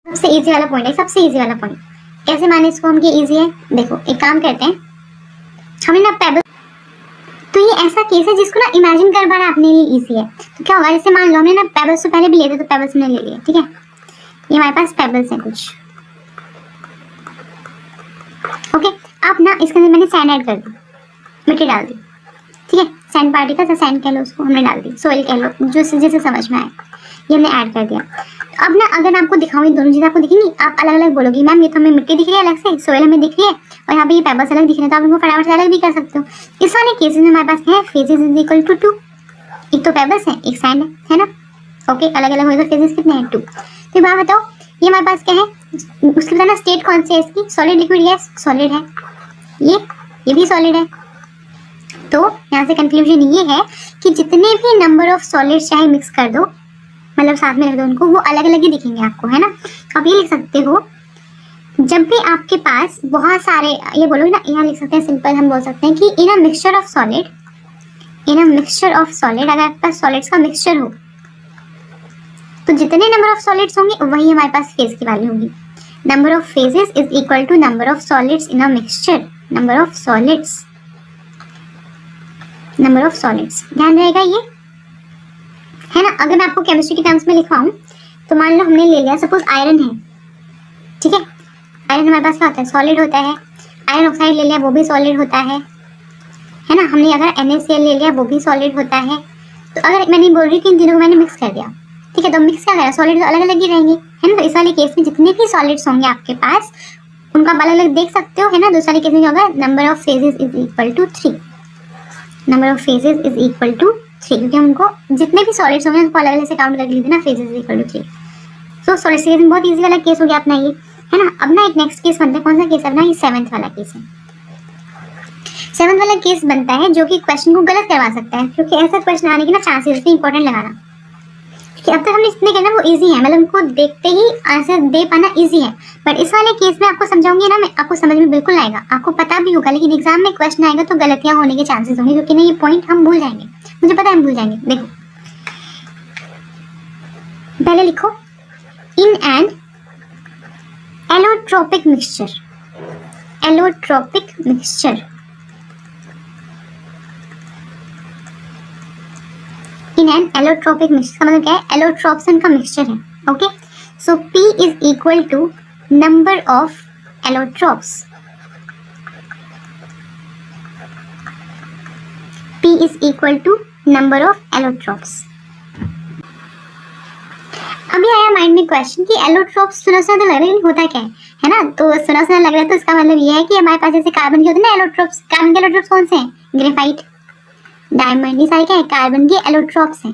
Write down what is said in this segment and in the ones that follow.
सबसे इजी वाला पॉइंट है, सबसे इजी वाला पॉइंट। कैसे माने इसको हम कि इजी है? देखो एक काम करते हैं, हमने ना पेबल, तो ये ऐसा केस है जिसको ना इमेजिन कर पाना अपने लिए इजी है। तो क्या होगा, जैसे मान लो हमने ना पेबल्स तो पहले भी लिए थे, तो पेबल्स हमने ले लिए, ठीक है। ये हमारे पास पेबल्स हैं कुछ, ओके। अब ना इसके अंदर मैंने सैंड ऐड कर दी, मिट्टी डाल दी, ठीक है। सैंड पार्टिकल, सैंड कह लो उसको, हमने डाल दी, सोइल कह लो, जो जैसे समझ में आए, ये हमने ऐड कर दिया। अब ना अगर मैं आपको दिखाऊं, ये दोनों चीजें आपको दिखेंगी, आप अलग अलग बोलोगी मैम ये तो हमें मिट्टी दिख रही है अलग से, सोइल हमें दिख रही है, और यहाँ पे ये पेबल्स अलग दिख रहे हैं, तो आप इनको फटाफट से अलग भी कर सकते हो। इस वाले केसेस में हमारे पास है फेजेस इज इक्वल टू 2, एक तो पेबल्स है एक सैंड है ना, ओके। अलग अलग हुए तो फेजेस कितने हैं? 2। तो बात बताओ ये हमारे पास क्या है, उसके बताना स्टेट कौन सी है इसकी, सॉलिड लिक्विड गैस, सॉलिड है, ये भी सॉलिड है। तो यहाँ से कंक्लूजन ये है कि जितने भी नंबर ऑफ सॉलिड्स चाहे मिक्स कर दो, मतलब साथ में रख दो उनको, वो अलग अलग ही दिखेंगे आपको, है ना। आप ये लिख सकते हो, जब भी आपके पास बहुत सारे, ये बोलो ना, यहाँ लिख सकते हैं सिंपल, हम बोल सकते हैं कि in a mixture of solid, in a mixture of solid, अगर आपके पास सॉलिड्स का मिक्सचर हो तो जितने नंबर ऑफ सॉलिड्स होंगे वही हमारे पास फेज की वैल्यू होगी। Number of phases is equal to number of solids in a mixture, number of solids, number of solids, ध्यान रहेगा ये, है ना। अगर मैं आपको केमिस्ट्री के टर्म्स में लिखवाऊं, तो मान लो हमने ले लिया, सपोज आयरन है, ठीक है। आयरन हमारे पास क्या होता है, सॉलिड होता है। आयरन ऑक्साइड ले लिया, वो भी सॉलिड होता है ना। हमने अगर NaCl ले लिया, वो भी सॉलिड होता है। तो अगर मैं नहीं बोल रही कि इन तीनों को मैंने मिक्स कर दिया, ठीक है, तो मिक्स क्या करा, सॉलिड तो अलग अलग ही रहेंगे, है ना। तो इस वाले केस में जितने भी सॉलिड्स होंगे आपके पास, उनका अलग अलग देख सकते हो, है ना। दूसरे केस में क्या होगा, number of phases is equal to 3, number of phases is equal to 3, क्योंकि हमको जितने भी सॉलिड्स होंगे उनको अलग अलग से काउंट करके लिखते ना, phases is equal to 3। So solids के केस में बहुत इजी वाला केस हो गया अपना ये, है ना। अब ना एक नेक्स्ट केस बनता है, कौन सा केस है अपना, ये 7th वाला केस है। 7th वाला केस बनता है जो कि क्वेश्चन को गलत करवा सकता है, क्योंकि ऐसा क्वेश्चन आने के ना चांसेस है, इंपॉर्टेंट लगाना कि अब तक हमने जितने कहना वो इजी है, मतलब उनको देखते ही आंसर दे पाना इजी है। बट इस वाले केस में आपको समझाऊंगी ना मैं, आपको समझ में बिल्कुल आएगा, आपको पता भी होगा, लेकिन एग्जाम में क्वेश्चन आएगा तो गलतियां होने के चांसेस होंगे, क्योंकि ना ये पॉइंट हम भूल जाएंगे, मुझे पता है हम भूल जाएंगे। देखो पहले लिखो, in an allotropic mixture, allotropic mixture, in an allotropic mixture का मतलब क्या है, एलोट्रोप्सन का मिक्सचर है, okay. So P is equal to number of allotropes, P is equal to number of allotropes. अभी आया माइंड में क्वेश्चन कि एलोट्रोप्स सुना सुना तो लग रहा है, होता क्या है ना। तो सुना सुना लग रहा है तो इसका मतलब ये है कि हमारे पास जैसे कार्बन के होते हैं ना एलोट्रोप्स, कार्बन के एलोट्रोप्स कौन से हैं, ग्रेफाइट, डायमंड, ये सारे क्या है कार्बन के एलोट्रोप्स हैं,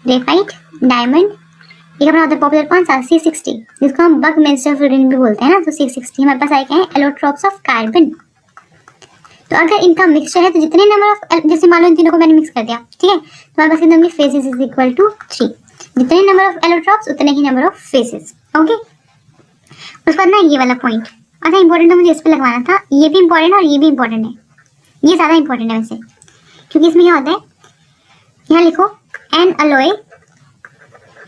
ग्रेफाइट, डायमंड। एक अपना होता है पॉपुलर कौन सा, C60, जिसको हम बकमिंस्टर फ्लोरीन भी बोलते हैं ना। तो C60 हमारे पास आए क्या है, एलोट्रोप्स ऑफ कार्बन। तो अगर इनका मिक्सचर है तो जितने नंबर ऑफ, जैसे मान लो इन तीनों को मैंने मिक्स कर दिया, ठीक है, तो हमारे पास कितने होंगे, फेजेस इज इक्वल टू 3, जितने नंबर ऑफ एलोट्रोप्स उतने ही नंबर ऑफ फेजेस, ओके। उसके बाद ना ये वाला पॉइंट अच्छा इंपॉर्टेंट है, मुझे इस पे लगवाना था, ये भी इंपॉर्टेंट है और ये भी इंपॉर्टेंट है, ये ज्यादा इंपॉर्टेंट है वैसे, क्योंकि इसमें क्या होता है, यहाँ लिखो एन अलोए,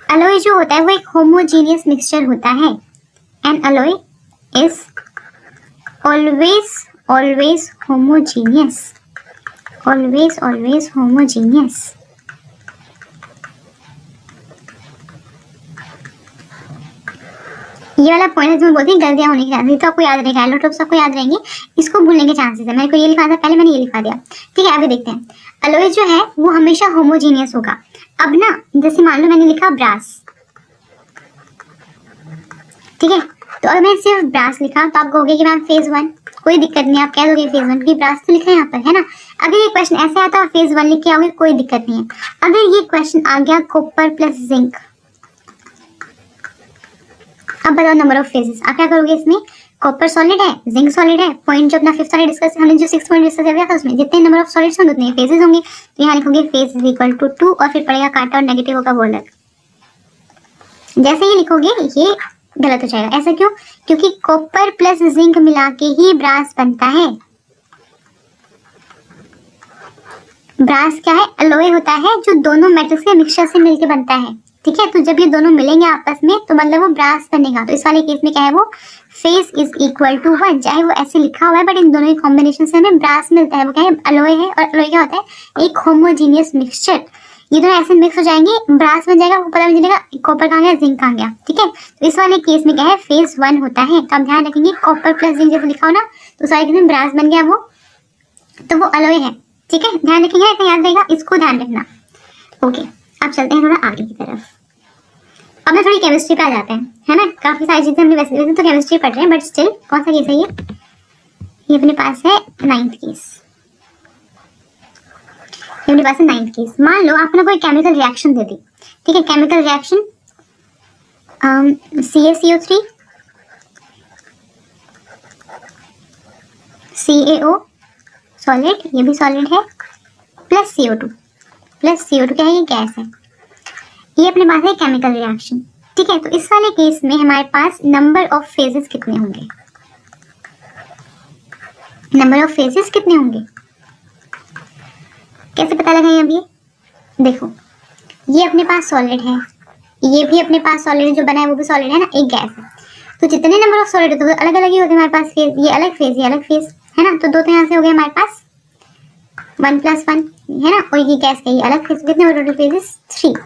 अलोए जो होता है वो एक होमोजीनियस मिक्सचर होता है, an alloy is always homogeneous, always homogeneous. ये वाला पॉइंट है जो मैं बोलती हूँ गलतियां होने के चांसेस, तो आपको याद रहेगा, एलोट्रोप्स आपको याद रहेंगे, इसको भूलने के चांसेस है। मेरे को ये लिखा था पहले, मैंने ये लिखा दिया, ठीक है। आगे देखते हैं, अलोए जो है वो हमेशा होमोजीनियस होगा। अब ना जैसे मान लो मैंने लिखा ब्रास, ठीक है, तो अगर मैं सिर्फ ब्रास लिखा तो आप कहोगे कि मैम फेज 1, कोई दिक्कत नहीं, आप कह दोगे फेज 1 क्योंकि ब्रास तो लिखा है यहाँ पर, है ना। अगर ये क्वेश्चन ऐसे आता है फेज 1 लिख के आओगे कोई दिक्कत नहीं है। अगर ये क्वेश्चन आ गया कॉपर प्लस जिंक, अब बताओ नंबर ऑफ फेजेस, आप क्या करोगे इसमें, कॉपर सॉलिड है, जिंक सॉलिड है, पॉइंट जो अपना 5th वाला डिस्कस, हमने जो 6th पॉइंट डिस्कस किया था उसमें जितने नंबर ऑफ सॉलिड्स होंगे उतने फेजेस होंगे। तो यहाँ लिखोगे फेज इज इक्वल टू 2 और फिर पड़ेगा कांटा और नेगेटिव होगा वो अलग। जैसे ही लिखोगे ये गलत हो जाएगा, ऐसा क्यों, क्योंकि कॉपर प्लस जिंक मिला के ही ब्रास बनता है। ब्रास क्या है, अलोए होता है जो दोनों मेटल्स के मिक्सचर से मिलके बनता है, ठीक है। तो जब ये दोनों मिलेंगे आपस में तो मतलब वो ब्रास बनेगा। तो इस वाले केस में क्या है, वो फेस इज इक्वल टू 1, चाहे वो ऐसे लिखा हुआ है बट इन दोनों के कॉम्बिनेशन से हमें ब्रास मिलता है। वो क्या है, अलॉय है, और अलॉय क्या होता है, एक होमोजीनियस मिक्सचर। ये दोनों ऐसे मिक्स हो जाएंगे, ब्रास बन जाएगा, वो पता नहीं चलेगा कॉपर कहाँ गया, जिंक कहाँ गया। ठीक है, तो इस वाले केस में क्या है, फेज 1 होता है। तो आप ध्यान रखेंगे कॉपर प्लस जिंक जैसे लिखा हो ना, तो सारे केस में ब्रास बन गया वो, तो वो अलॉय है। ठीक है, ध्यान रखेंगे, इतना याद रहेगा, इसको ध्यान रखना। ओके, अब चलते हैं थोड़ा आगे की तरफ। अब ना थोड़ी केमिस्ट्री पे आ जाते हैं, है ना। काफी सारी चीजें हमने वैसे तो केमिस्ट्री पढ़ रहे हैं, बट स्टिल कौन सा केस है ये अपने पास है 9th केस। ये अपने पास है 9th केस। मान लो आपने कोई केमिकल रिएक्शन दे दी, ठीक है, chemical reaction CaCO3 CaO solid, ये भी सॉलिड है, प्लस CO2 क्या है, ये गैस है। ये अपने पास है केमिकल रिएक्शन। ठीक है, तो इस वाले केस में हमारे पास नंबर ऑफ फेजेस कितने होंगे, नंबर ऑफ फेजेस कितने होंगे, कैसे पता लगाएं। अब ये देखो, ये अपने पास सॉलिड है, ये भी अपने पास सॉलिड है, जो बना है वो भी सॉलिड है ना, एक गैस है। तो जितने नंबर ऑफ सॉलिड होते हैं अलग अलग ही होते हैं हमारे पास फेज, ये अलग फेज, ये अलग फेज, है ना। तो दो तो यहाँ से हो गए हमारे पास 1 + 1, है ना, और ये गैस का ये अलग फेज, कितने हुए टोटल फेजेस 3।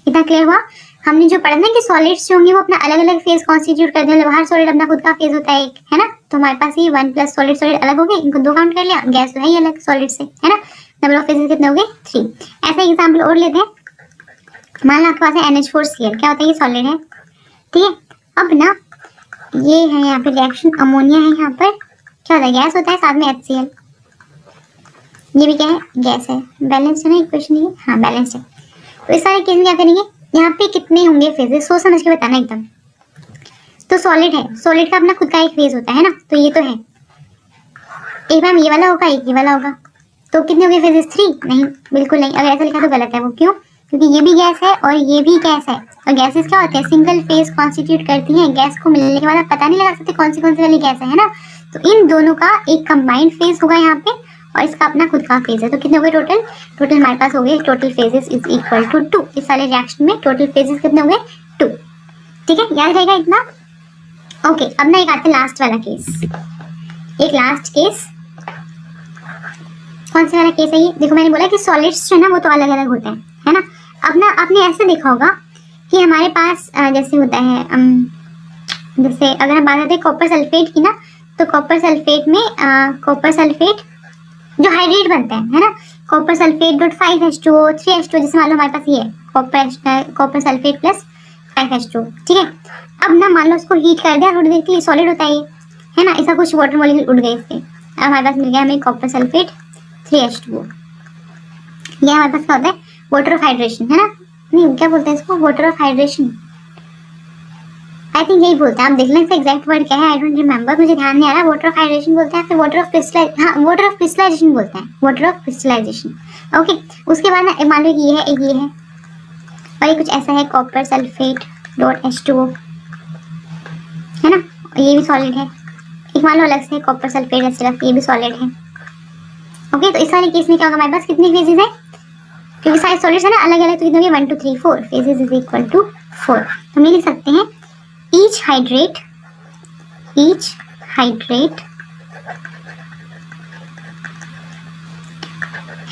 इतना क्लियर हुआ। हमने जो पढ़ा ना कि सॉलिड्स जो होंगे वो अपना अलग अलग फेज कॉन्स्टिट्यूट करते हैं, मतलब हर सॉलिड अपना खुद का फेज होता है एक, है ना। तो हमारे पास ये 1 + सॉलिड अलग हो गए, इनको 2 काउंट कर लिया, गैस तो है ही अलग सॉलिड से, है ना। नंबर ऑफ फेजेस कितने हो गए 3। ऐसा एग्जाम्पल और लेते हैं। मान लो आपके पास है NH4Cl, क्या होता है, ये सॉलिड है, ठीक है। अब ना ये है यहाँ पे रिएक्शन, अमोनिया है यहाँ पर, क्या होता है, गैस होता है, साथ में HCl, ये भी क्या है, गैस है। बैलेंस है ना इक्वेशन, ये हाँ बैलेंस है। तो इस सारे केस में क्या करेंगे, यहाँ पे कितने होंगे फेजेस, सोच समझ के बताना एकदम। तो सॉलिड है, सॉलिड का अपना खुद का एक फेज होता है ना, तो ये तो है, एक बार ये वाला होगा, एक ये वाला होगा, तो कितने हो गए फेजेस 3, नहीं बिल्कुल नहीं, अगर ऐसा लिखा तो गलत है वो, क्यों, क्योंकि ये भी गैस है और ये भी गैस है, और गैसेस क्या होते हैं, सिंगल फेज कॉन्स्टिट्यूट करती हैं। गैस को मिलने के बाद आप पता नहीं लगा सकते कौन सी वाली गैस है ना। तो इन दोनों का एक कंबाइंड फेज होगा यहाँ पे, और इसका अपना खुद का फेज है। तो कितने हो गए टोटल हमारे पास हो गए, total phases is equal to 2। इस वाले रिएक्शन में टोटल फेजेस कितने हो गए 2। ठीक है, याद रहेगा इतना। ओके, अब ना एक आते लास्ट वाला केस, एक लास्ट केस, कौन सा वाला केस है ये, देखो मैंने बोला कि सॉलिड्स जो है ना वो तो अलग अलग होते हैं, है ना। अब ना आपने ऐसे देखा होगा कि हमारे पास जैसे होता है, जैसे अगर हम बात करते हैं कॉपर सल्फेट की ना, तो कॉपर सल्फेट में कॉपर सल्फेट जो हाइड्रेट बनता है ना, copper sulphate dot 5H2O 3H2O, जैसे मान लो हमारे पास ये है कॉपर सल्फेट प्लस 5H2O, ठीक है। अब ना मान लो उसको हीट कर दिया थोड़ी देर के लिए, सॉलिड होता है ये, है ना, ऐसा कुछ वाटर मॉलिक्यूल उड़ गए इसके, अब हमारे पास मिल गया हमें कॉपर सल्फेट 3H2O। ये हमारे पास क्या होता है, वाटर ऑफ हाइड्रेशन, है ना, नहीं क्या बोलते हैं इसको, water of hydration, I think यही बोलते हैं। आप देख लें इसका एग्जैक्ट वर्ड क्या है, आई डोंट रिमेंबर, मुझे ध्यान नहीं आ रहा। वाटर ऑफ हाइड्रेशन बोलते हैं, फिर वाटर ऑफ क्रिस्टलाइज, हाँ वाटर ऑफ क्रिस्टलाइजेशन बोलते हैं, वाटर ऑफ क्रिस्टलाइजेशन। ओके, उसके बाद ना मान लो ये है, एक ये है, और ये कुछ ऐसा है कॉपर सल्फेट डॉट H2O, है ना, ये भी सॉलिड है। एक मान लो अलग से कॉपर सल्फेट सिर्फ, ये भी सॉलिड है। ओके, तो इस वाले केस में क्या होगा, हमारे पास कितने फेजेस है, क्योंकि सारे सॉलिड्स है ना अलग अलग, तो कितने होंगे 1 2 3 4 फेजेस इज इक्वल टू 4। हम ये लिख सकते हैं each hydrate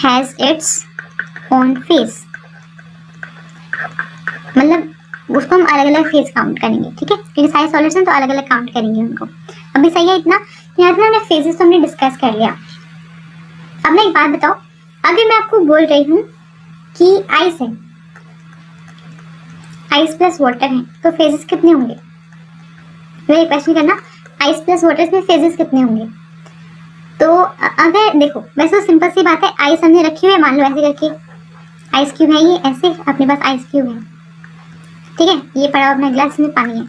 has its own phase, मतलब उसको हम अलग अलग फेज काउंट करेंगे, ठीक है, क्योंकि सारे सॉलिड्स हैं तो अलग अलग काउंट करेंगे उनको। अभी सही है इतना, यहाँ पे हमने फेजेस तो हमने डिस्कस कर लिया। अब ना एक बात बताओ, अगर मैं आपको बोल रही हूँ कि आइस है, आइस प्लस वाटर है, तो फेजेस कितने होंगे, मेरे क्वेश्चन करना, आइस प्लस वाटर में फेजेस कितने होंगे। तो अगर देखो वैसे तो सिंपल सी बात है, आइस हमने रखी हुई है, मान लो ऐसे करके आइस क्यूब है, ये ऐसे अपने पास आइस क्यूब है, ठीक है, ये पड़ा अपना ग्लास में पानी है,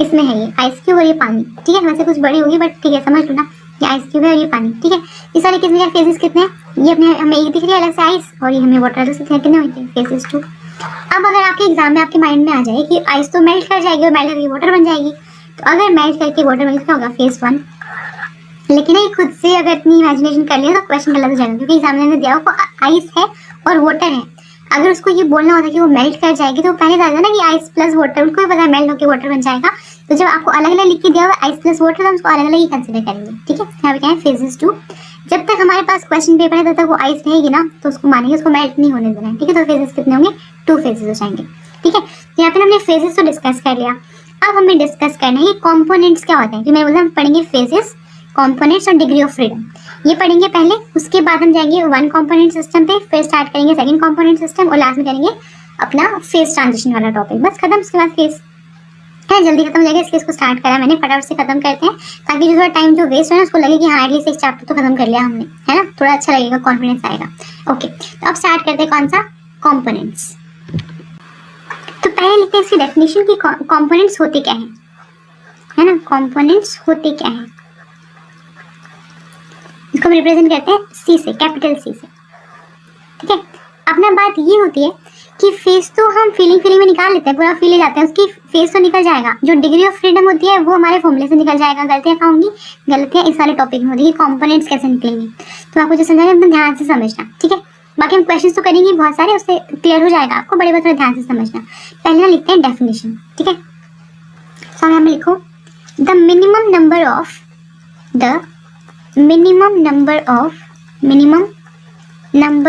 इसमें है ये आइस क्यूब और ये पानी, ठीक है, वैसे कुछ बड़ी होगी बट ठीक है समझ लो ना, ये आइस क्यूब है और ये पानी, ठीक है। इस वाले केस में फेजेस कितने हैं, ये अपने हमें एक दिख रही है अलग से आइस, और ये हमें वाटर अलग से कितने होंगे फेजेस 2। अब अगर आपके एग्जाम में आपके माइंड में आ जाए कि आइस तो मेल्ट कर जाएगी और मेल्ट करके वाटर बन जाएगी, तो अगर मेल्ट करके वाटर बन क्या होगा, फेज 1। लेकिन ये खुद से अगर इतनी इमेजिनेशन कर लिया तो क्वेश्चन गलत हो जाएगा, क्योंकि एग्जामिनर ने दिया आपको आइस है और वाटर है। अगर उसको ये बोलना होता कि वो मेल्ट कर जाएगी तो पहले बता ना कि आइस प्लस वाटर, उनको भी पता है मेल्ट होकर वाटर बन जाएगा। तो जब आपको अलग अलग लिख के दिया हुआ आइस प्लस वाटर, हम उसको अलग अलग ही कंसिडर करेंगे। ठीक है, यहाँ पे क्या है फेजेस 2। जब तक हमारे पास क्वेश्चन पेपर है तब तक वो आइस रहेगी ना, तो उसको मानेंगे, उसको मेल्ट नहीं होने देना है। ठीक है, तो फेजेस कितने होंगे? 2 फेजेस हो जाएंगे। ठीक है, यहाँ पे हमने फेजेस तो डिस्कस कर लिया। अब हमें डिस्कस करना है कंपोनेंट्स क्या होते हैं। तो मैं बोला हम पढ़ेंगे फेजेस, कंपोनेंट्स और डिग्री ऑफ फ्रीडम, ये पढ़ेंगे पहले। उसके बाद हम जाएंगे 1 कंपोनेंट सिस्टम पे, फिर स्टार्ट करेंगे 2nd कंपोनेंट सिस्टम और लास्ट में करेंगे अपना फेज ट्रांजिशन वाला टॉपिक। बस खत्म, उसके बाद फेज है जल्दी खत्म हो जाएगा। इसलिए इसको स्टार्ट करा मैंने, फटाफट से खत्म करते हैं ताकि जो थोड़ा टाइम जो वेस्ट है ना उसको लगे कि हाँ एटलीस्ट एक चैप्टर तो खत्म कर लिया हमने, है ना, थोड़ा अच्छा लगेगा, कॉन्फिडेंस आएगा। ओके, तो अब स्टार्ट करते हैं कौन सा? कंपोनेंट्स। तो पहले लिखते हैं इसकी डेफिनेशन की कंपोनेंट्स होते क्या है ना, कंपोनेंट्स होते क्या है। इसको हम रिप्रेजेंट करते हैं सी से, कैपिटल सी से। ठीक है, अपना बात ये होती है कि फेस तो हम फीलिंग में निकाल लेते हैं, पूरा फील ले जाते हैं, उसकी फेस तो निकल जाएगा। जो डिग्री ऑफ फ्रीडम होती है वो हमारे फॉर्मूले से निकल जाएगा। गलतियाँ कहाँ होंगी? गलतियाँ इस वाले टॉपिक में होती है, कंपोनेंट्स कैसे निकलेंगी। तो आपको जो समझना है एकदम ध्यान से समझना। ठीक है, बाकी हम क्वेश्चन तो करेंगे बहुत सारे, उससे क्लियर हो जाएगा आपको, बड़े बात ध्यान से समझना। पहले लिखते हैं डेफिनेशन। ठीक है, सो यहाँ में लिखो the minimum number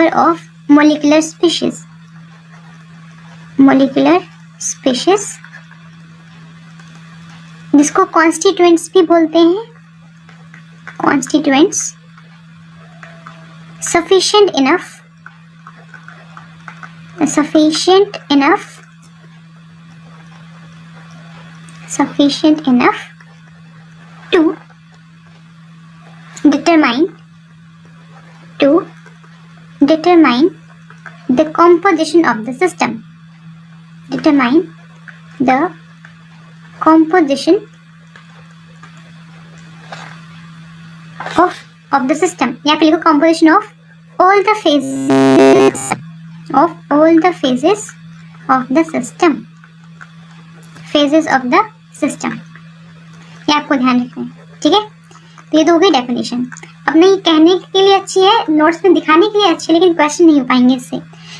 of molecular species जिसको constituents भी बोलते हैं, constituents sufficient enough to determine the composition of the system. Determine the composition of the system. यहाँ पे लिखो composition of all the phases of the system. Phases of the system. ये आपको ध्यान रखना है। ठीक है, तो ये दो हो गई डेफिनेशन। अपने ये कहने के लिए अच्छी है, नोट्स में दिखाने के लिए अच्छी है, लेकिन क्वेश्चन नहीं हो पाएंगे इससे।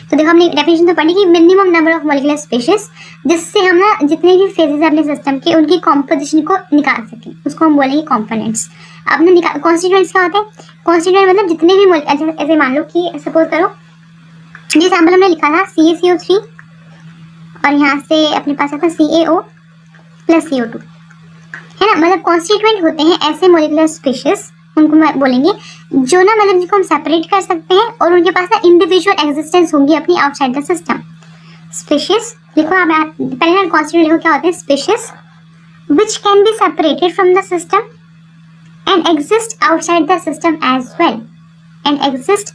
तो देखो हमने डेफिनेशन तो पढ़ी कि minimum number of molecular species, जिससे हम ना जितने भी फेजेस अपने सिस्टम के उनकी कॉम्पोजिशन को निकाल सकें, उसको हम बोलेंगे कंपोनेंट्स। अपने कॉन्स्टिट्यूएंट्स क्या होते हैं? कॉन्स्टिट्यूएंट मतलब जितने भी ऐसे मान लो कि सपोज करो जो सैम्पल हमने लिखा था CaCO3 और यहाँ से अपने पास आता CaO प्लस CO2, है ना। मतलब कॉन्स्टिट्यूएंट होते हैं ऐसे मॉलिक्यूलर स्पीशीज, उनको बोलेंगे जो ना मतलब जिनको हम सेपरेट कर सकते हैं और उनके पास ना इंडिविजुअल एग्जिस्टेंस होंगी अपनी आउटसाइड द सिस्टम। स्पीशीज लिखो, आप पहले ना कॉन्स्टिट्यूएंट लिखो क्या होते हैं? Species which can be separated from the system and exist outside the system as well, and exist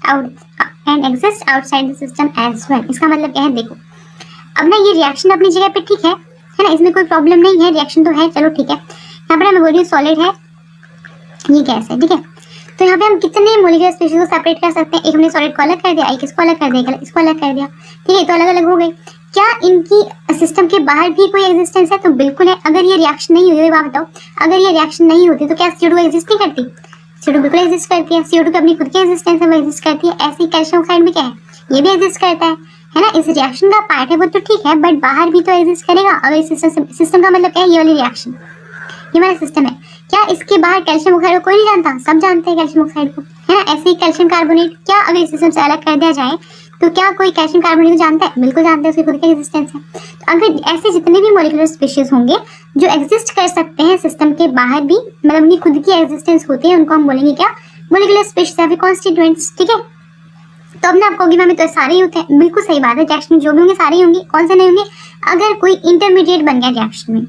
outside the system as well. इसका मतलब क्या है? देखो अब ना ये रिएक्शन अपनी जगह पे ठीक है ना, इसमें कोई प्रॉब्लम नहीं है, रिएक्शन तो है, चलो ठीक है। यहाँ पर मैं बोल रही हूँ सॉलिड है, ये गैस है, ठीक है। तो यहाँ पे हम कितने मॉलिक्यूलर स्पीशीज को सेपरेट कर सकते हैं? एक हमने सॉलिड को अलग कर दिया, एक इसको अलग कर दिया, इसको अलग कर दिया, ठीक है, तो अलग अलग हो गए। क्या इनकी सिस्टम के बाहर भी कोई एग्जिस्टेंस है? तो बिल्कुल है। अगर ये रिएक्शन नहीं हुई, बात बताओ, अगर ये रिएक्शन नहीं होती तो क्या CO2 एग्जिस्ट नहीं करती? CO2 बिल्कुल एग्जिस्ट करती है। CO2 की अपनी खुद की एग्जिस्टेंस है, वो एग्जिस्ट करती है। ऐसे ही कैल्शियम ऑक्साइड भी क्या है? ये भी एग्जिस्ट करता है ना। इस रिएक्शन का पार्ट है वो तो ठीक है, बट बाहर भी तो एग्जिस्ट करेगा। अगर इस सिस्टम का मतलब क्या है? ये वाली रिएक्शन, ये हमारा सिस्टम है। क्या इसके बाहर कैल्शियम ऑक्साइड को कोई नहीं जानता? सब जानते हैं कैल्शियम ऑक्साइड को, है ना। ऐसे ही कैल्शियम कार्बोनेट, क्या अगर इस सिस्टम से अलग कर दिया जाए तो क्या कोई कैल्शियम कार्बोनेट को जानता है? बिल्कुल जानते हैं, उसकी खुद की एग्जिस्टेंस है। तो अगर ऐसे जितने भी मॉलिक्यूलर स्पीशीज होंगे जो एग्जिस्ट कर सकते हैं सिस्टम के बाहर भी, मतलब उनकी खुद की एग्जिस्टेंस होती है, उनको हम बोलेंगे क्या? मॉलिक्यूलर स्पीशीज या फिर कॉन्स्टिट्यूएंट्स, ठीक है। तो अब ना आप कहोगे मैम तो सारे ही होते हैं, बिल्कुल सही बात है। रिएक्शन में जो भी होंगे सारे ही होंगे, कौन से नहीं होंगे? अगर कोई इंटरमीडिएट बन गया रिएक्शन में,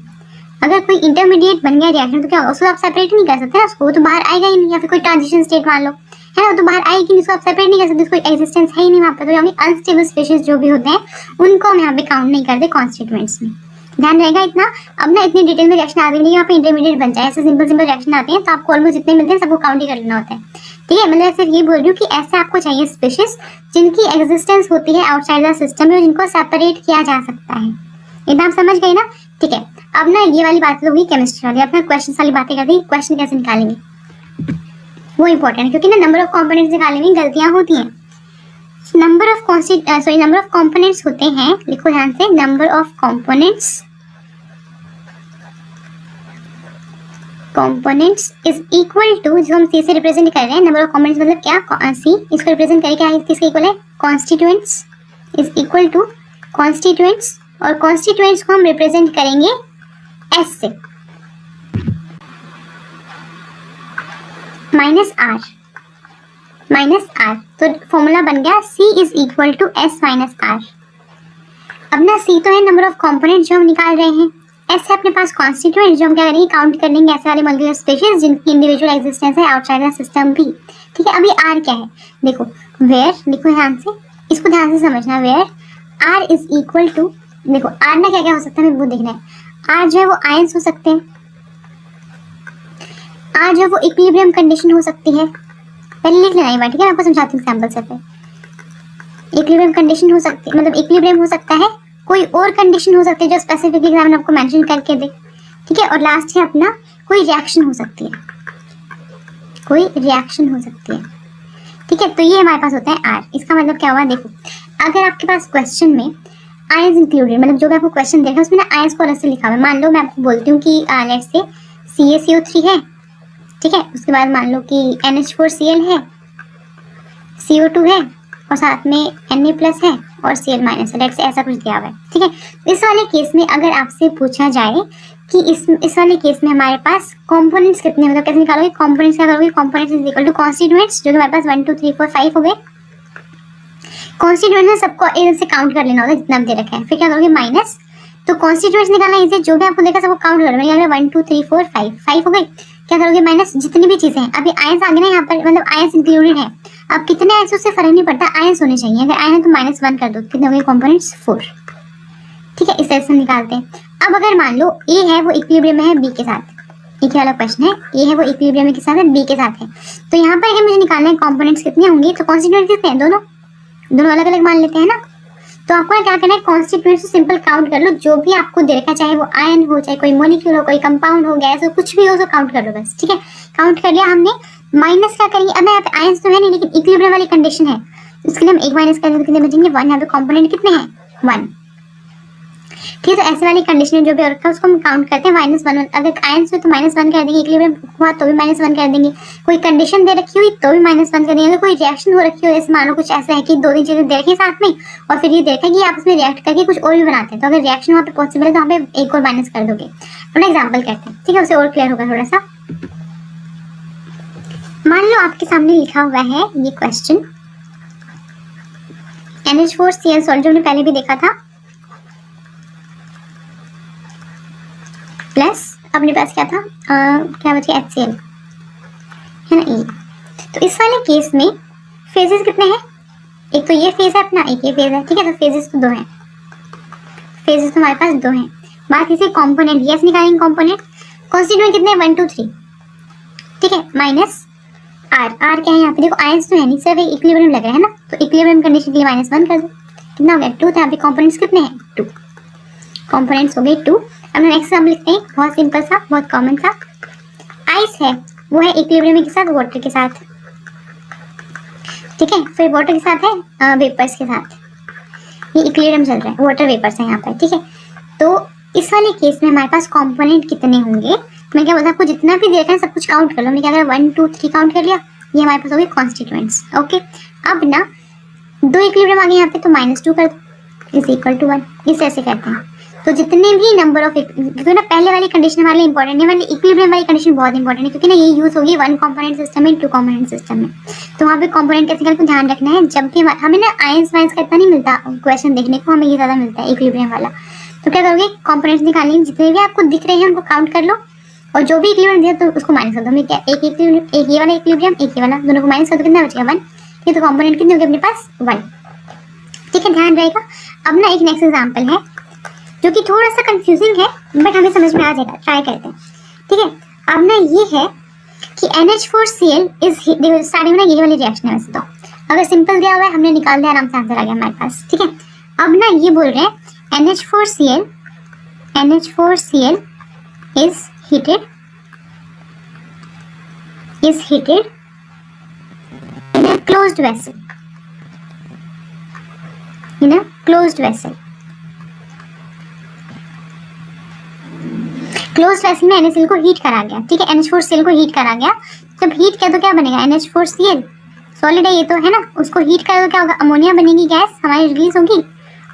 अगर कोई इंटरमीडिएट बन गया रिएक्शन तो क्या होगा? उसको आप सेपरेट नहीं कर सकते ना, उसको तो बाहर आएगा ही नहीं। या फिर कोई ट्रांजिशन स्टेट मान लो, है ना, वो तो बाहर आएगी नहीं, उसको आप सेपरेट नहीं कर सकते, उसको एग्जिस्टेंस है ही नहीं वहाँ पर। तो यहाँ पे अनस्टेबल स्पीशीज जो भी होते हैं उनको हम यहाँ पे काउंट नहीं करते कॉन्स्टिट्यूएंट्स में। ध्यान रहेगा इतना। अब ना इतनी डिटेल में रिएक्शन आती नहीं, यहाँ पे इंटरमीडिएट बन जाए, ऐसे सिंपल रिएक्शन आते हैं तो आपको ऑलमोस्ट जितने मिलते हैं सबको काउंट ही कर लेना होता है, ठीक है। मतलब सिर्फ ये बोल रही हूँ कि ऐसे आपको चाहिए स्पीशीज जिनकी एग्जिस्टेंस होती है आउटसाइड द सिस्टम में और जिनको सेपरेट किया जा सकता है। इतना आप समझ गए ना, ठीक है। अब ना ये वाली बात होगी केमिस्ट्री वाली, अपना क्वेश्चन वाली बातें करते हैं। क्वेश्चन कैसे निकालेंगे वो इंपॉर्टेंट है, क्योंकि ना नंबर ऑफ कंपोनेंट्स निकालने में गलतियां होती हैं। Number of number of components होते हैं, लिखो ध्यान से, number of components is equal to, जो हम सी से रिप्रेजेंट कर रहे हैं, नंबर ऑफ कंपोनेंट्स मतलब क्या, सी इसको रिप्रेजेंट करके क्या है, किसके इक्वल है, constituents is equal to constituents, और कॉन्स्टिट्यूएंट्स को हम रिप्रेजेंट करेंगे एस से, माइनस आर, तो फॉर्मूला बन गया C is equal to S minus R. अब ना C तो है नंबर ऑफ कंपोनेंट जो हम निकाल रहे हैं, S है अपने पास कॉन्स्टिट्यूएंट जो हम क्या करेंगे, काउंट कर लेंगे ऐसे वाले मॉलिक्यूलर स्पीशीज जिनकी इंडिविजुअल एग्जिस्टेंस है आउटसाइड द सिस्टम भी, ठीक है। अभी R क्या है, देखो वेयर, लिखो ध्यान से, इसको ध्यान से समझना, where R is equal to, देखो R ना क्या क्या हो सकता है, वो देखना है, R जो है वो आयंस हो सकते हैं, R जो है वो इक्विलिब्रियम कंडीशन हो सकती है, पहले लिख लेना ये बात, ठीक है, आपको समझाती हूँ एग्जांपल से। इक्विलिब्रियम कंडीशन हो सकती है, मतलब इक्विलिब्रियम हो सकता है, कोई और कंडीशन हो सकती है जो स्पेसिफिकली एग्जामिनर आपको मेंशन करके दे, ठीक है। और लास्ट है अपना कोई रिएक्शन हो सकती है, कोई रिएक्शन हो सकती है, ठीक है। तो ये हमारे पास होता है आर। इसका मतलब क्या हुआ, देखो अगर आपके पास क्वेश्चन में आयंस इंक्लूडेड, मतलब जो भी आपको क्वेश्चन देखा उसमें ना आयंस को अलग से लिखा हुआ है, मान लो मैं आपको बोलती हूँ कि लेट्स से CaCO3 है, ठीक है, उसके बाद मान लो कि NH4Cl है, CO2 है, और साथ में Na+ है और Cl- है, लेट्स से ऐसा कुछ दिया हुआ है, ठीक है। इस वाले केस में अगर आपसे पूछा जाए कि इस वाले केस में हमारे पास कंपोनेंट्स कितने, मतलब कैसे निकालोगे कंपोनेंट्स, क्या करोगे, components is equal to constituents, जो कि हमारे पास 1 2 3 4 5 हो गए, कॉन्स्टिट्यूएंट्स सबको एक से काउंट कर लेना होगा जितना दे रखा है, फिर क्या करोगे माइनस, तो कॉन्स्टिट्यूएंट्स निकालना इसे, जो भी आपको देखा सबको काउंट करो, मैंने 1 2 3 4 5 हो गए, क्या करोगे माइनस जितनी भी चीजें हैं, अभी आयंस आगे ना यहाँ पर, मतलब आयंस इंक्लूडेड है, अब कितने आयंस उससे फर्क नहीं पड़ता, आयंस होने चाहिए, अगर आयन है तो -1 कर दो, कितने हो गए कंपोनेंट्स 4, ठीक है। इस तरह से निकालते हैं। अब अगर मान लो ए है वो इक्विलिब्रियम में है बी के साथ, एक वाला क्वेश्चन है, ए है वो इक्विलिब्रियम में के साथ है, बी के साथ है, तो यहाँ पर अगर मुझे निकालना है कंपोनेंट्स कितने होंगे, तो कॉन्स्टिट्यूएंट्स कितने हैं, दोनों अलग अलग मान लेते हैं ना, तो आपको क्या करना है, कॉन्स्टिट्यूएंट्स को सिंपल काउंट कर लो, जो भी आपको दे रखा, चाहे वो आयन हो, चाहे कोई मॉलिक्यूल हो, कोई कंपाउंड हो, गैस हो, कुछ भी हो, तो काउंट कर लो बस, ठीक है। काउंट कर लिया हमने, माइनस क्या करेंगे, अब यहाँ पे आयंस तो है नहीं लेकिन इक्विलिब्रियम वाली कंडीशन है, उसके लिए हम एक माइनस करेंगे तो कितने बचेंगे 1, यहाँ पे कंपोनेंट कितने हैं 1, ठीक है। तो ऐसे वाली कंडीशन जो भी रखा है उसको हम काउंट करते हैं -1, अगर आयंस में तो -1 कर देंगे, इक्विलिब्रियम हुआ तो भी -1 कर देंगे, कोई कंडीशन दे रखी हुई तो भी -1 कर देंगे, अगर कोई रिएक्शन हो रखी हो, जैसे मान लो कुछ ऐसा है कि 2-3 चीजें दे रखी है साथ में और फिर ये देखा कि आप इसमें रिएक्ट करके कुछ और भी बनाते हैं, तो अगर रिएक्शन वहाँ पे पॉसिबल है तो वहाँ पे एक और माइनस कर दोगे। अपना एग्जाम्पल करते हैं, ठीक है, उसे और क्लियर होगा थोड़ा सा। मान लो आपके सामने लिखा हुआ है ये क्वेश्चन, NH4Cl सॉल्ट जो हमने पहले भी देखा था, प्लस अपने पास क्या था, क्या बचा HCl है ना, E। तो इस वाले केस में फेजेस कितने हैं, एक तो ये फेज है अपना, एक ये फेज है, ठीक है, तो फेजेस तो 2 हैं, फेजेस तो हमारे पास 2 हैं। बात इसे कंपोनेंट, यस निकालेंगे कंपोनेंट, कॉन्स्टिट्यूएंट कितने 1 2 3, ठीक है, माइनस आर, आर क्या है यहाँ पे, देखो आयंस तो है नहीं, सिर्फ इक्विलिब्रियम लग रहा है ना, तो इक्विलिब्रियम कंडीशन के लिए -1 कर दो, कितना हो गया 2, तो यहाँ पे कंपोनेंट्स कितने हैं 2, कंपोनेंट्स हो गए 2। अब नेक्स्ट एग्जांपल लिखते हैं, बहुत सिंपल सा, बहुत कॉमन सा, आइस है वो है इक्विलिब्रियम के साथ वाटर के साथ, ठीक है, फिर वाटर के साथ है वेपर्स के साथ, ये इक्विलिब्रियम चल रहा है, वाटर वेपर्स है यहाँ पर, ठीक है। तो इस वाले केस में हमारे पास कंपोनेंट कितने होंगे, मैं क्या बोलता हूँ, आपको जितना भी देखा है सब कुछ काउंट कर लो, हमने क्या करा 1 2 3 काउंट कर लिया, ये हमारे पास हो गए कॉन्स्टिट्यूएंट्स, ओके। अब ना 2 इक्विलिब्रियम आ गए यहाँ पे, तो -2 कर दो इज इक्वल टू 1, इस ऐसे करते हैं। तो जितने भी नंबर ऑफ, क्योंकि ना पहले वाली कंडीशन हमारे लिए इंपॉर्टेंट है, वाली इक्विलिब्रियम वाली कंडीशन बहुत इंपॉर्टेंट है, क्योंकि ना ये यूज होगी 1 कंपोनेंट सिस्टम में 2 कंपोनेंट सिस्टम में, तो वहाँ पे कंपोनेंट कैसे को ध्यान रखना है, जब भी हमें ना आयंस वायंस का इतना नहीं मिलता क्वेश्चन देखने को, हमें ये ज़्यादा मिलता है इक्विलिब्रियम वाला। तो क्या करोगे, कंपोनेंट्स निकालेंगे, जितने भी आपको दिख रहे हैं उनको काउंट कर लो, और जो भी इक्विलिब्रियम दिया तो उसको माइनस कर दो, हमें क्या एक इक्विलिब्रियम, एक ये वाला इक्विलिब्रियम, एक ये वाला, दोनों को माइनस कर दो, कितना बचेगा 1, ये तो कंपोनेंट कितने हो गए अपने पास 1, ठीक है, ध्यान रहेगा। अब ना एक नेक्स्ट एग्जाम्पल है जो कि थोड़ा सा कंफ्यूजिंग है बट हमें समझ में आ जाएगा, ट्राई करते हैं, ठीक है। अब ना ये है कि NH4Cl इज, स्टार्टिंग में ना ये वाली रिएक्शन है वैसे तो, अगर सिंपल दिया हुआ है हमने निकाल दिया, आराम से आंसर आ गया हमारे पास, ठीक है। अब ना ये बोल रहे हैं NH4Cl is heated in a closed vessel, in a closed vessel. Closed vessel में NaCl को हीट करा गया, ठीक है, NH4Cl को हीट करा गया। जब हीट किया तो क्या बनेगा, NH4Cl सॉलिड है ये तो, है ना, उसको हीट करा तो क्या होगा, अमोनिया बनेगी, गैस हमारी रिलीज होगी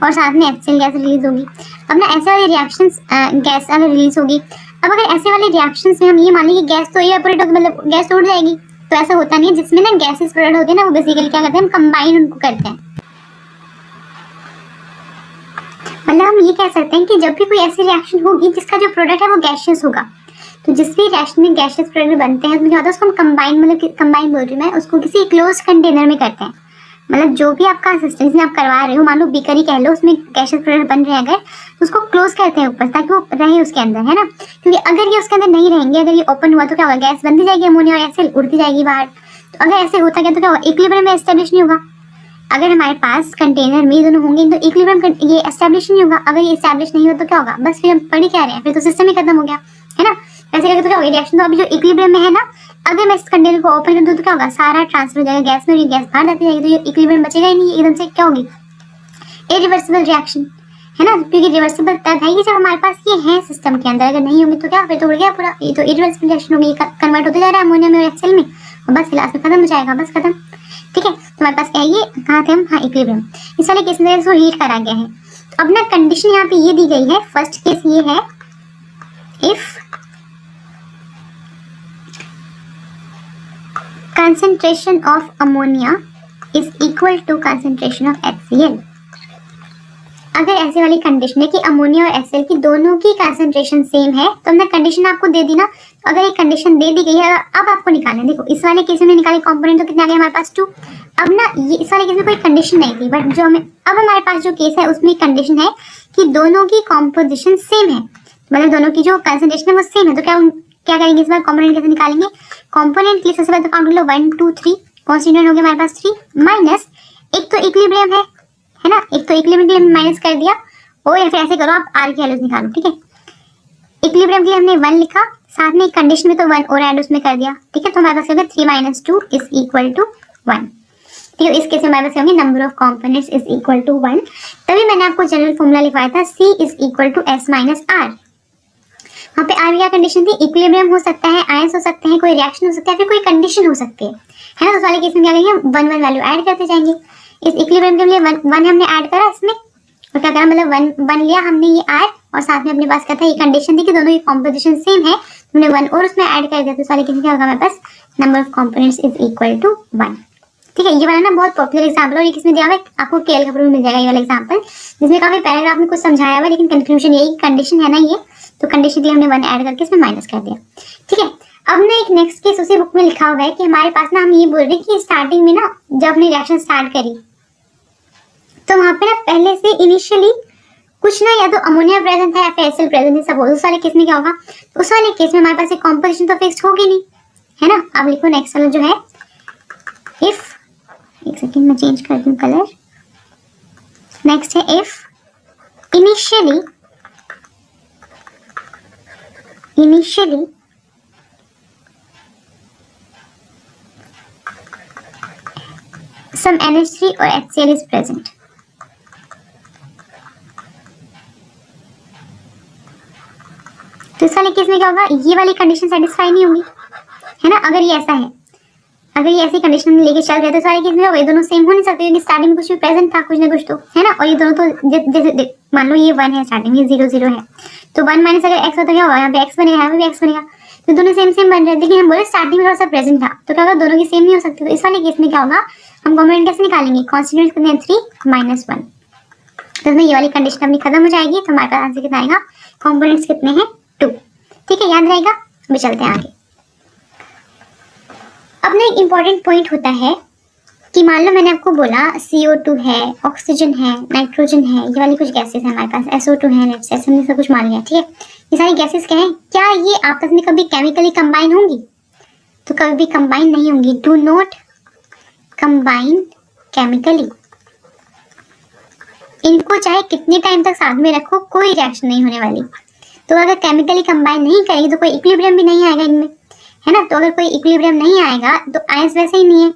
और साथ में HCl गैस रिलीज होगी। अब ना ऐसे वाली रिएक्शंस गैस अगर रिलीज होगी, अब अगर ऐसे वाले रिएक्शंस में हम ये मान लें कि गैस तो इवेपोरेट होगी, मतलब गैस उड़ जाएगी, तो ऐसा होता नहीं है। जिसमें ना गैसेस प्रोडक्ट होते हैं ना, वो बेसिकली क्या करते हैं, हम कंबाइन उनको करते हैं। मतलब हम ये कह सकते हैं कि जब भी कोई ऐसी रिएक्शन होगी जिसका जो प्रोडक्ट है वो गैसियस होगा, तो जिस भी रिएक्शन में गैसियस प्रोडक्ट बनते हैं तो क्या होता है, उसको हम कंबाइन, मतलब कंबाइन बोल रही हूँ मैं, उसको किसी क्लोज कंटेनर में करते हैं। मतलब जो भी आपका सब्सटेंस में आप करवा रहे हो, मान लो बीकर ही कह लो, उसमें गैसियस प्रोडक्ट बन रहे हैं अगर, तो उसको क्लोज करते हैं ऊपर, ताकि वो रहे उसके अंदर, है ना। क्योंकि अगर ये उसके अंदर नहीं रहेंगे, अगर ये ओपन हुआ तो क्या होगा, गैस बनती जाएगी अमोनिया और HCl उड़ती जाएगी बाहर। तो अगर ऐसे होता गया तो क्या होगा, इक्विलिब्रियम में एस्टेब्लिश नहीं होगा। अगर हमारे पास कंटेनर में दोनों होंगे तो इक्विलिब्रियम ये एस्टैब्लिश नहीं होगा। अगर ये एस्टैब्लिश नहीं हो तो क्या होगा, बस फिर हम पढ़ क्या रहे हैं, फिर तो सिस्टम ही खत्म हो गया, है ना। ऐसे करके तो क्या होगा, रिएक्शन तो अभी जो इक्विलिब्रियम में है ना, अगर मैं इस कंटेनर को ओपन कर दूं तो क्या होगा, सारा ट्रांसफर हो जाएगा गैस में, और ये गैस बाहर जाती जाएगी, तो ये इक्विलिब्रियम बचेगा ही नहीं, एकदम से क्या होगी, इरिवर्सिबल रिएक्शन, है ना। क्योंकि रिवर्सिबल तब है जब हमारे पास ये है सिस्टम के अंदर, अगर नहीं होंगे तो क्या, फिर तो उड़ गया पूरा, ये तो इरिवर्सिबल रिएक्शन होगी, कन्वर्ट होते जा रहा है अमोनिया में और HCl में, और बस लास्ट में खत्म हो जाएगा, बस खत्म, ठीक है। तो हमारे पास क्या है, ये कहाँ थे हम, हाँ इक्विलिब्रियम। इस वाले केस में इसको हीट करा गया है। तो अब ना कंडीशन यहाँ पे ये दी गई है, फर्स्ट केस ये है, if concentration of ammonia is equal to concentration of HCl। अगर ऐसे वाली कंडीशन है कि अमोनिया और HCl की दोनों की कंसंट्रेशन सेम है, तो हमने कंडीशन आपको दे दी ना। अगर ये कंडीशन दे दी गई है, अब आपको निकालना है। देखो इस वाले केस में निकाले कंपोनेंट, तो कितने आ गए हमारे पास 2। अब ना ये इस वाले केस में कोई कंडीशन नहीं थी, बट जो हमें अब हमारे पास जो केस है उसमें कंडीशन है कि दोनों की कॉम्पोजिशन सेम है, मतलब दोनों की जो कंसंट्रेशन है वो सेम है। तो क्या करेंगे इस बार, कंपोनेंट कैसे निकालेंगे। कंपोनेंट के लिए सबसे पहले तो काउंट कर लो 1 2 3, कॉन्स्टिट्यूएंट हो गया हमारे पास 3, माइनस एक तो इक्विलिब्रियम है ना, एक तो इक्विलिब्रियम के लिए माइनस कर दिया, और या फिर ऐसे करो आप आर की वैल्यूज निकालो, ठीक है। इक्विलिब्रियम के लिए हमने 1 लिखा, साथ में कंडीशन में तो 1 और ऐड उसमें कर दिया, ठीक है। तो हमारे पास होगा 3 - 2 इज इक्वल टू 1, ठीक है। इस केस में हमारे पास होंगे number of components is equal to 1। तभी मैंने आपको जनरल फॉर्मूला लिखवाया था C is equal to S minus R। वहाँ पे आर क्या कंडीशन थी, इक्विलिब्रियम हो सकता है, आयंस हो सकते हैं, कोई रिएक्शन हो सकता है, फिर कोई कंडीशन हो सकती है ना। उस वाले केस में क्या करेंगे, 1 1 वैल्यू ऐड करते जाएंगे। इस इक्विलिब्रियम के लिए 1 हमने ऐड करा इसमें, और क्या करा, मतलब 1 लिया हमने ये R, और साथ में अपने पास क्या था, ये कंडीशन थी कि दोनों की कॉम्पोजिशन सेम है, हमने 1 और उसमें ऐड कर दिया। तो इस वाले केस में क्या होगा, हमारे पास number of components is equal to 1, ठीक है। ये वाला ना बहुत पॉपुलर एग्जाम्पल, और ये किसमें दिया हुआ है, आपको केएल खबर में मिल जाएगा ये वाला एग्जाम्पल, जिसमें काफी पैराग्राफ में कुछ समझाया हुआ है, लेकिन कंक्लूजन यही कंडीशन है ना ये, तो कंडीशन के लिए हमने 1 ऐड करके इसमें माइनस कर दिया, ठीक है। अब ना एक नेक्स्ट केस उसी बुक में लिखा हुआ है कि हमारे पास ना, हम ये बोल रहे हैं कि स्टार्टिंग में ना जब हमने रिएक्शन स्टार्ट करी, तो वहां पे ना पहले से इनिशियली कुछ ना, या तो अमोनिया प्रेजेंट है या फिर HCl प्रेजेंट है, सपोज। उस वाले केस में क्या होगा, तो उस वाले केस में हमारे पास एक कॉम्पोजिशन तो फिक्स होगी नहीं, है ना। अब लिखो नेक्स्ट वाला जो है, इफ, एक सेकेंड मैं चेंज कर दूं कलर। नेक्स्ट है if initially some NH3 or HCl is present। तो इस वाले केस में क्या होगा, ये वाली कंडीशन सेटिस्फाई नहीं होगी, है ना। अगर ये ऐसा है, अगर ये ऐसी कंडीशन लेके चल रहे, तो सारे केस में ये दोनों सेम हो नहीं सकते, क्योंकि स्टार्टिंग में कुछ भी प्रेजेंट था, कुछ ना कुछ तो, है ना। और ये दोनों तो जैसे मान लो ये 1 है स्टार्टिंग में, 0 0 है, तो 1 माइनस अगर x होता क्या होगा, यहाँ पे x बनेगा, यहाँ पे भी x बनेगा, तो दोनों सेम सेम बन रहे हैं। लेकिन हम बोले स्टार्टिंग में थोड़ा सा प्रेजेंट था, तो क्या होगा, दोनों की सेम नहीं हो सकती। तो इस वाले केस में क्या होगा, हम कॉम्पोनेंट कैसे निकालेंगे, कॉन्स्टिट्यूएंट्स कितने हैं 3 - 1, तो इसमें ये वाली कंडीशन अपनी खत्म हो जाएगी। तो हमारे पास आंसर कितना आएगा, कॉम्पोनेंट्स कितने हैं 2, ठीक है, याद रहेगा। अभी चलते हैं आगे। अब ना एक इम्पॉर्टेंट पॉइंट होता है कि मान लो मैंने आपको बोला CO2 है, ऑक्सीजन है, नाइट्रोजन है, ये वाली कुछ गैसेस है हमारे पास, SO2 है, NH2, हमने सब कुछ मान लिया, ठीक है। ये सारी गैसेस क्या है, क्या ये आपस में कभी केमिकली कंबाइन होंगी, तो कभी भी कंबाइन नहीं होंगी। डू नॉट कंबाइन केमिकली, इनको चाहे कितने टाइम तक साथ में रखो, कोई रिएक्शन नहीं होने वाली। तो अगर केमिकली कंबाइन नहीं करेगी तो कोई इक्विलिब्रियम भी नहीं आएगा इनमें, है ना। तो अगर कोई इक्विलिब्रियम नहीं आएगा तो आयंस वैसे ही नहीं है।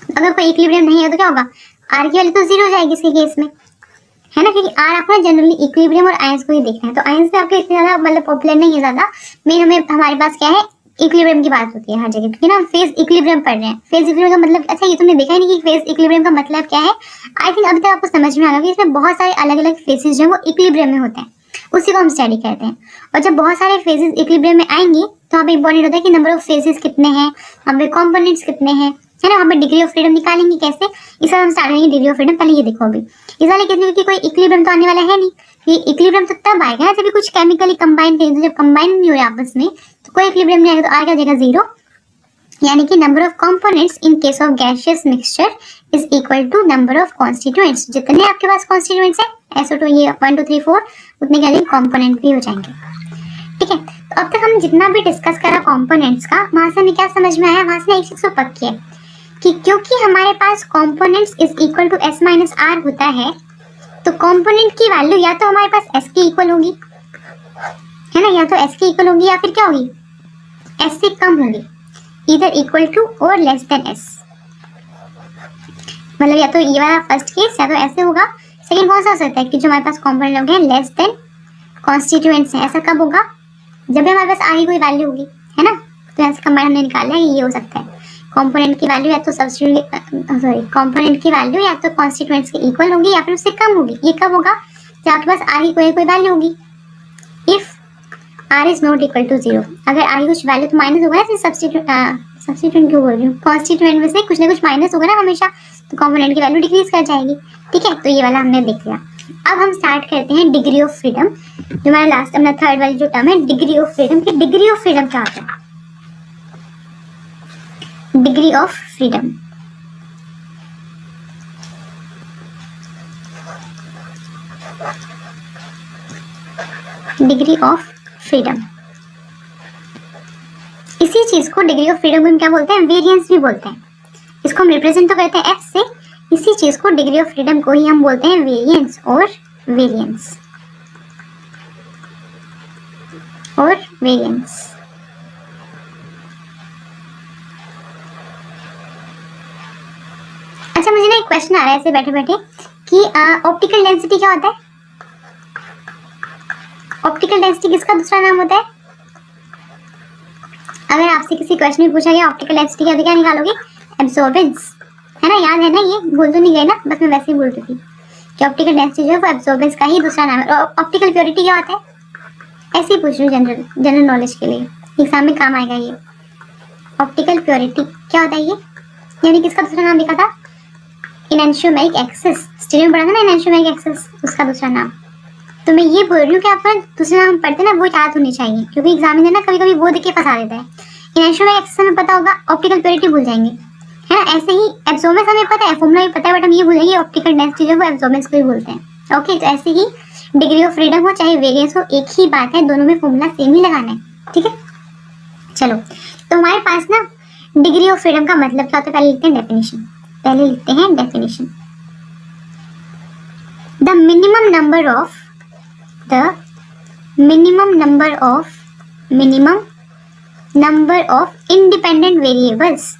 अगर कोई इक्विलिब्रियम नहीं है तो क्या होगा, आर की वैल्यू तो 0 हो जाएगी इसके केस में, है ना, क्योंकि आर आपको जनरली इक्विलिब्रियम और आयंस को ही देखना है, तो आयंस में आपके इतने ज्यादा मतलब पॉपुलर नहीं है ज्यादा। मेन हमें हमारे पास क्या है, इक्विलिब्रियम की बात होती है हर जगह, क्योंकि ना हम फेज इक्विलिब्रियम पढ़ रहे हैं। फेज इक्विलिब्रियम का मतलब, अच्छा ये तुमने देखा ही नहीं कि फेज इक्विलिब्रियम का मतलब क्या है। आई थिंक अभी तक आपको समझ में आ गया कि इसमें बहुत सारे अलग अलग फेजेस जो है वो इक्विलिब्रियम में होते हैं, उसी को हम स्टडी करते हैं। और जब बहुत सारे फेजेस इक्विलिब्रियम में आएंगे तो हमें इंपॉर्टेंट होता है कि नंबर ऑफ फेजेस कितने हैं, हमें कॉम्पोनेंट्स कितने हैं, है ना। हमें डिग्री ऑफ फ्रीडम निकालेंगे कैसे, इस बार हम स्टार्ट करेंगे डिग्री ऑफ फ्रीडम। पहले ये देखो, अभी इस वाले केस में कोई इक्विलिब्रियम तो आने वाला है नहीं, ये इक्विलिब्रियम तो तब आएगा जब भी कुछ केमिकली कंबाइन करेंगे, तो जब कंबाइन नहीं हो रहे आपस में तो कोई इक्विलिब्रियम नहीं आएगा, तो आएगा जगह जीरो। यानी कि number of components in case of gaseous mixture is equal to number of constituents. जितने आपके पास कॉन्स्टिट्यूएंट्स है SO2 ये 1 2 3 4, उतने क्या कंपोनेंट भी हो जाएंगे। ठीक है, तो अब तक हम जितना भी डिस्कस करा कंपोनेंट्स का, वहां से हमें क्या समझ में आया, वहां से एक चीज तो पक्की है कि क्योंकि हमारे पास components is equal to S minus R होता है, तो कंपोनेंट की वैल्यू या तो हमारे पास S के इक्वल होगी, है ना, या तो S के इक्वल होगी या फिर क्या होगी, S से कम होगी, इधर इक्वल टू और लेस देन S। मतलब या तो ये वाला फर्स्ट केस या तो ऐसे होगा। सेकंड कौन सा हो सकता है कि जो हमारे पास कंपोनेंट हो गए लेस देन कॉन्स्टिट्यूएंट्स है, ऐसा कब होगा, जब भी हमारे पास आगे कोई वैल्यू होगी, है ना। तो ऐसे कंबाइन हमने निकाला है, ये हो सकता है कंपोनेंट की वैल्यू या तो कंपोनेंट की वैल्यू या तो कॉन्स्टिट्यूएंट्स के इक्वल होगी या फिर उससे कम होगी। ये कब होगा, जब आपके पास आगे कोई वैल्यू होगी। If R is not equal to 0, अगर आगे कुछ वैल्यू तो माइनस होगा ना, सब्स्टिट्यूएंट क्यों बोल रही हूँ, कॉन्स्टिट्यूएंट में से कुछ ना कुछ माइनस होगा ना हमेशा, तो कंपोनेंट की वैल्यू डिक्रीज कर जाएगी। ठीक है, तो ये वाला हमने देख लिया। अब हम स्टार्ट करते हैं डिग्री ऑफ फ्रीडम, जो हमारा लास्ट अपना थर्ड वाली जो टर्म है डिग्री ऑफ फ्रीडम। की डिग्री ऑफ फ्रीडम क्या होता है, degree of freedom degree of freedom, इसी चीज को डिग्री ऑफ फ्रीडम को हम क्या बोलते हैं, वेरिएंस भी बोलते हैं। इसको हम रिप्रेजेंट तो करते हैं F से, इसी चीज को डिग्री ऑफ फ्रीडम को ही हम बोलते हैं वेरिएंस और वेरिएंस और वेरिएंस। अच्छा, मुझे ना एक क्वेश्चन आ रहा है ऐसे बैठे बैठे कि ऑप्टिकल डेंसिटी क्या होता है। ऑप्टिकल डेंसिटी किसका दूसरा नाम होता है। अगर आपसे किसी क्वेश्चन में पूछा गया ऑप्टिकल डेंसिटी क्या, क्या निकालोगे, एब्जॉर्बेंस, है ना, याद है ना, ये बोल तो नहीं गए ना, बस मैं वैसे ही बोल रही थी कि ऑप्टिकल डेंसिटी जो है वो एब्जॉर्बेंस का ही दूसरा नाम है। और ऑप्टिकल प्योरिटी क्या होता है, ऐसे ही पूछ रही हूँ जनरल नॉलेज के लिए, एग्जाम में काम आएगा ये। ऑप्टिकल प्योरिटी क्या होता है ये, यानी किसका दूसरा नाम लिखा था, एनेंशियोमेरिक एक्सिस। स्टीरियो में पढ़ा था ना एनेंशियोमेरिक एक्सिस, उसका दूसरा नाम। तो मैं ये बोल रही हूँ कि आप दूसरे नाम पढ़ते ना वो याद होनी चाहिए, क्योंकि एग्जामिनर ना कभी कभी वो देख के फंसा देता है। एनेंशियोमेरिक एक्सिस हमें पता होगा, ऑप्टिकल प्योरिटी भूल जाएंगे, है ना। ऐसे ही एब्जॉर्बेंस हमें पता है, फॉर्मूला भी पता है, बट हम ये भूल जाएंगे ऑप्टिकल डेंसिटी जो है वो एब्जॉर्बेंस को ही बोलते हैं। ओके, तो ऐसे ही डिग्री ऑफ फ्रीडम हो चाहे वेरिएंस हो, एक ही बात है, दोनों में फॉर्मूला सेम ही लगाना है। ठीक है, चलो, तो हमारे पास ना डिग्री ऑफ फ्रीडम का मतलब क्या होता है, पहले लिखते हैं डेफिनेशन। पहले लिखते हैं definition, the minimum number of independent variables.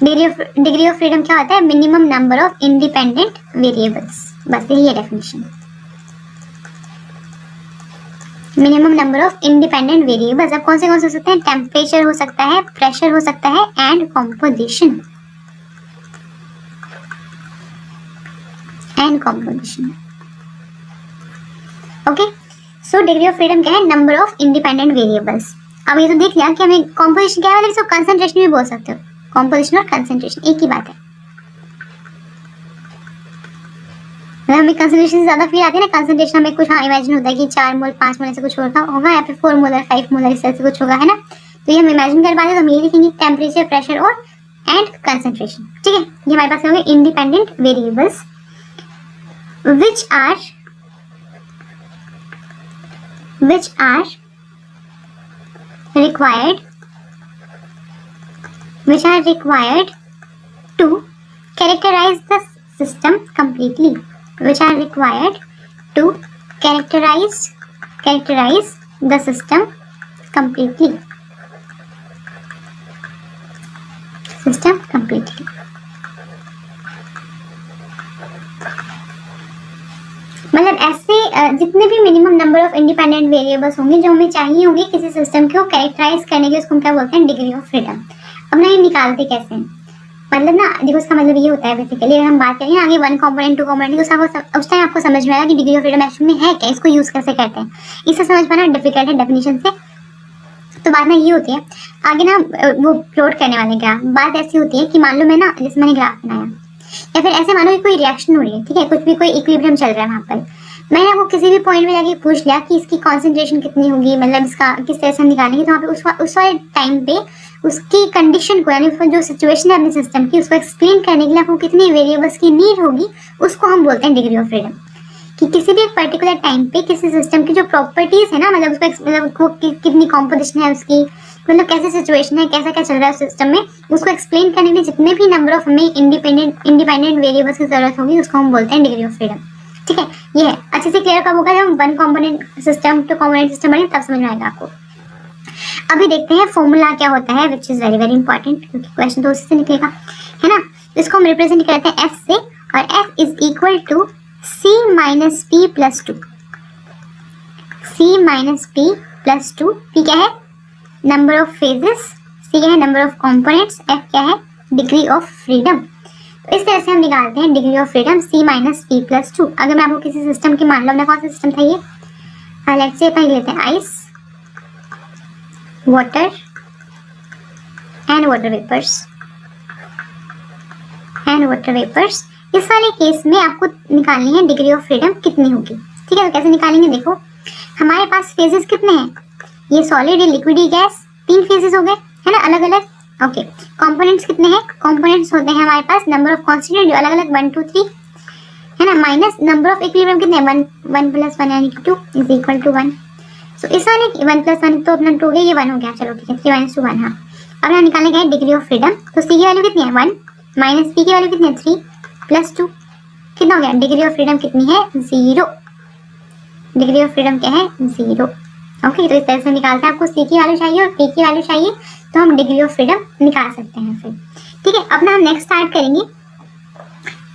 Degree of freedom क्या होता है, minimum number of independent variables, बस यही है definition. Minimum number of independent variables अब कौन से हो सकते हैं, टेम्परेचर हो सकता है, प्रेशर हो सकता है, and composition. Okay, so degree of freedom क्या है, नंबर ऑफ इंडिपेंडेंट वेरिएबल्स। अब ये तो देख लिया कि हमें कॉम्पोजिशन क्या है, मतलब इसको कंसंट्रेशन भी बोल सकते हो, कॉम्पोजिशन और कंसंट्रेशन एक ही बात है। हमें कंसंट्रेशन से ज्यादा फील आती है ना, कंसंट्रेशन हमें कुछ हाँ इमेजिन होता है कि 4 मोल 5 मोल ऐसे कुछ होगा या फिर 4 मोलर 5 मोलर इस तरह से कुछ होगा, है ना। तो ये हम इमेजिन कर पाते हैं, तो हम ये लिखेंगे टेम्परेचर, प्रेशर और एंड कंसंट्रेशन। ठीक है, ये हमारे पास होंगे independent variables which are required to characterize the system completely, which are required to characterize the system completely, जितने भी minimum number of independent variables होंगे जो हमें चाहिए होंगे किसी सिस्टम को कैरेक्टराइज करने के लिए, उसको हम क्या बोलते हैं, डिग्री ऑफ फ्रीडम। अब ना ये निकालते कैसे हैं, मतलब ना देखो इसका मतलब ये होता है बेसिकली, अगर हम बात करें आगे वन कंपोनेंट टू कंपोनेंट की, उस टाइम आपको समझ में आएगा कि डिग्री ऑफ फ्रीडम एक्चुअली में है क्या, इसको यूज कैसे करते हैं। इसे समझ पाना डिफिकल्ट है डेफिनेशन से। तो बात ना ये होती है आगे ना वो प्लॉट करने वाले ग्राफ, बात ऐसी होती है कि मान लो मैं ना जैसे मैंने ग्राफ बनाया, या फिर ऐसे मानो कि कोई रिएक्शन हो रही है, ठीक है, कुछ भी कोई इक्विलिब्रियम चल रहा है वहाँ पर, मैंने आपको किसी भी पॉइंट में जाके पूछ लिया कि इसकी कॉन्सेंट्रेशन कितनी होगी, मतलब इसका किस तरह से हम निकालेंगे, तो वहाँ पे उस वाले टाइम पे उसकी कंडीशन को, यानी जो सिचुएशन है अपने सिस्टम की, उसको एक्सप्लेन करने के लिए आपको कितनी वेरिएबल्स की नीड होगी, उसको हम बोलते हैं डिग्री ऑफ फ्रीडम। कि किसी भी एक पर्टिकुलर टाइम पे किसी सिस्टम की जो प्रॉपर्टीज है ना, मतलब उसको मतलब कितनी कॉम्पोजिशन है उसकी, मतलब कैसे सिचुएशन है, कैसा क्या चल रहा है सिस्टम में, उसको एक्सप्लेन करने के लिए जितने भी नंबर ऑफ हमें इंडिपेंडेंट वेरिएबल्स की जरूरत होगी, उसको हम बोलते हैं डिग्री ऑफ फ्रीडम। ठीक है, ये है अच्छे से क्लियर कब होगा जब one component system two component system बने, तब समझ में आएगा आपको। अभी देखते हैं फॉर्मूला क्या होता है, which is very very important, क्योंकि क्वेश्चन तो उसी से निकलेगा, है ना। इसको हम रिप्रेजेंट करते हैं एफ से, और F is equal to C minus P plus two. C minus P plus two, P क्या है, नंबर ऑफ फेजेस, सी क्या है, नंबर ऑफ कंपोनेंट्स, एफ क्या है, डिग्री ऑफ फ्रीडम। तो इस तरह से हम निकालते हैं degree of freedom C minus P plus two. अगर मैं आपको किसी सिस्टम की, मान लो अपना कौन सा सिस्टम था ये, लेट्स से पहले लेते हैं ice, water and water vapours, इस वाले केस में आपको निकालनी है डिग्री ऑफ फ्रीडम कितनी होगी। ठीक है, तो कैसे निकालेंगे, देखो हमारे पास फेजेस कितने हैं, ये सॉलिड, ये लिक्विड, ये गैस, 3 फेजेस हो गए, है ना, अलग अलग। ओके, कंपोनेंट्स कितने हैं, कंपोनेंट्स होते हैं हमारे पास नंबर ऑफ कॉन्स्टिट्यूएंट जो अलग अलग 1 2 3, है ना, माइनस नंबर ऑफ इक्विलिब्रियम कितने हैं, 1 + 1 यानी कि 2 इज इक्वल टू 1। सो इस वाले 1 + 1 तो अपना 2 हो गया, ये 1 हो गया, चलो ठीक है, 3 - 2 1। हाँ, अब यहाँ निकालने गए डिग्री ऑफ फ्रीडम, तो सी की वैल्यू कितनी है 1, माइनस पी की वैल्यू कितनी है 3 + 2, कितना हो गया, डिग्री ऑफ फ्रीडम कितनी है 0। डिग्री ऑफ फ्रीडम क्या है 0। ओके, तो इस तरह से निकालते हैं, आपको सी की वैल्यू चाहिए और पी की वैल्यू चाहिए, तो हम डिग्री ऑफ फ्रीडम निकाल सकते हैं फिर। ठीक है, अपना हम नेक्स्ट स्टार्ट करेंगे।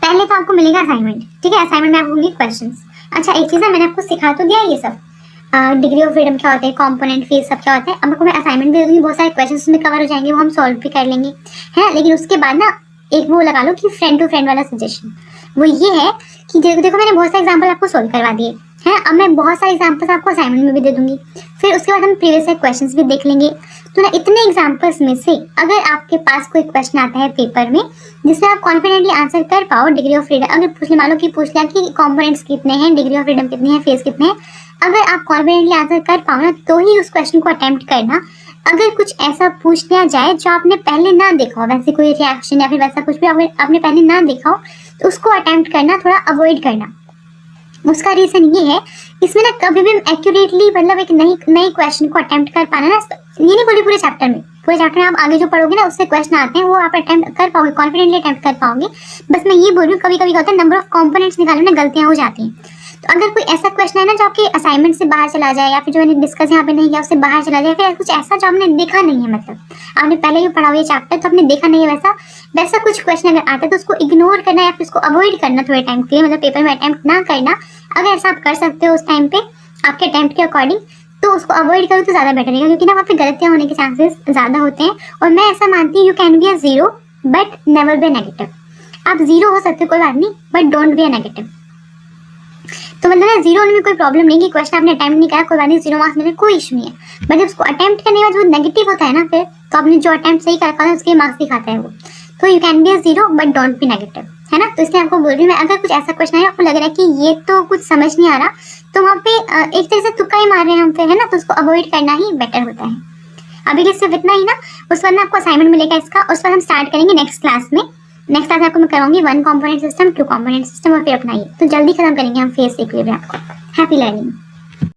पहले तो आपको मिलेगा असाइनमेंट, ठीक है, असाइनमेंट में आपको होंगे क्वेश्चंस। अच्छा, एक चीज़ है, मैंने आपको सिखा तो दिया ये सब, डिग्री ऑफ फ्रीडम क्या होता है, कंपोनेंट फेज सब क्या होता है। अब आपको मैं असाइनमेंट दे दूँगी, बहुत सारे क्वेश्चन उसमें कवर हो जाएंगे, वो हम सॉल्व भी कर लेंगे, है। लेकिन उसके बाद ना एक वो लगा लो कि फ्रेंड टू फ्रेंड वाला सजेशन, वो ये है कि देखो मैंने बहुत सारे एग्जाम्पल आपको सोल्व करवा दिए हैं, अब मैं बहुत सारे एग्जाम्पल्स आपको असाइनमेंट में भी दे दूंगी, फिर उसके बाद हम प्रीवियस क्वेश्चंस भी देख लेंगे। तो ना इतने एग्जाम्पल्स में से अगर आपके पास कोई क्वेश्चन आता है पेपर में जिसमें आप कॉन्फिडेंटली आंसर कर पाओ डिग्री ऑफ फ्रीडम, अगर पूछ लिया, मान लो कि पूछ लिया कि कंपोनेंट्स कितने हैं, डिग्री ऑफ फ्रीडम कितनी है, फेज कितने हैं, अगर आप कॉन्फिडेंटली आंसर कर पाओ ना, तो ही उस क्वेश्चन को अटेम्प्ट करना। अगर कुछ ऐसा पूछ लिया जाए जो आपने पहले ना देखा हो, वैसे कोई रिएक्शन या फिर वैसा कुछ भी आपने पहले ना देखा हो, तो उसको अटेम्प्ट करना थोड़ा अवॉइड करना। उसका रीजन ये है, इसमें ना कभी भी एक्यूरेटली, मतलब एक नई क्वेश्चन को अटेम्प्ट कर पाना ना, ये नहीं बोली पूरे चैप्टर में आप आगे जो पढ़ोगे ना उससे क्वेश्चन आते हैं, वो आप अटेम्प्ट कर पाओगे, कॉन्फिडेंटली अटेम्प्ट कर पाओगे। बस मैं ये बोल रही हूँ, कभी कभी होता है नंबर ऑफ कंपोनेंट्स निकालने में गलतियाँ हो जाती हैं। तो अगर कोई ऐसा क्वेश्चन है ना जो आपके असाइनमेंट से बाहर चला जाए, या फिर जो मैंने डिस्कस यहाँ पे नहीं किया उससे बाहर चला जाए, फिर कुछ ऐसा जो आपने देखा नहीं है, मतलब आपने पहले ही पढ़ा हुआ ये चैप्टर तो आपने देखा नहीं है, वैसा कुछ क्वेश्चन अगर आता है तो उसको इग्नोर करना या फिर उसको अवॉइड करना थोड़े टाइम के लिए, मतलब पेपर में अटेम्प्ट ना करना। अगर ऐसा आप कर सकते हो उस टाइम पे आपके अटेम्प्ट के अकॉर्डिंग, तो उसको अवॉइड करो तो ज़्यादा बेटर रहेगा, क्योंकि ना वहाँ पे गलतियाँ होने के चांसेस ज़्यादा होते हैं। और मैं ऐसा मानती हूँ, you can be a 0 but never be a negative. आप 0 हो सकते हो कोई बात नहीं, but don't be a negative. तो मतलब ना 0 होने में कोई प्रॉब्लम नहीं कि क्वेश्चन आपने अटेम्प्ट नहीं करा, कोई बात नहीं, 0 मार्क्स मिले, कोई इशू नहीं है। बट जब उसको अटेम्प्ट करने के बाद जो नेगेटिव होता है ना, फिर तो आपने जो अटेम्प्ट सही करा था उसके मार्क्स दिखाता है वो। तो you can be a 0 but don't be negative, है ना। तो इसलिए आपको बोल रही हूँ मैं, अगर कुछ ऐसा क्वेश्चन है आपको लग रहा है कि ये तो कुछ समझ नहीं आ रहा, तो वहाँ पे एक तरह से तुक्का ही मार रहे हैं हम फिर, है ना, तो उसको अवॉइड करना ही बेटर होता है। अभी के सिर्फ इतना ही ना, उस बाद में आपको असाइनमेंट मिलेगा इसका, उस बाद हम स्टार्ट करेंगे नेक्स्ट क्लास में। नेक्स्ट क्लास आपको मैं कराऊंगी 1 कंपोनेंट सिस्टम, 2 कंपोनेंट सिस्टम, और फिर अपना ये तो जल्दी खत्म करेंगे हम फेज इक्विलिब्रियम। Happy learning.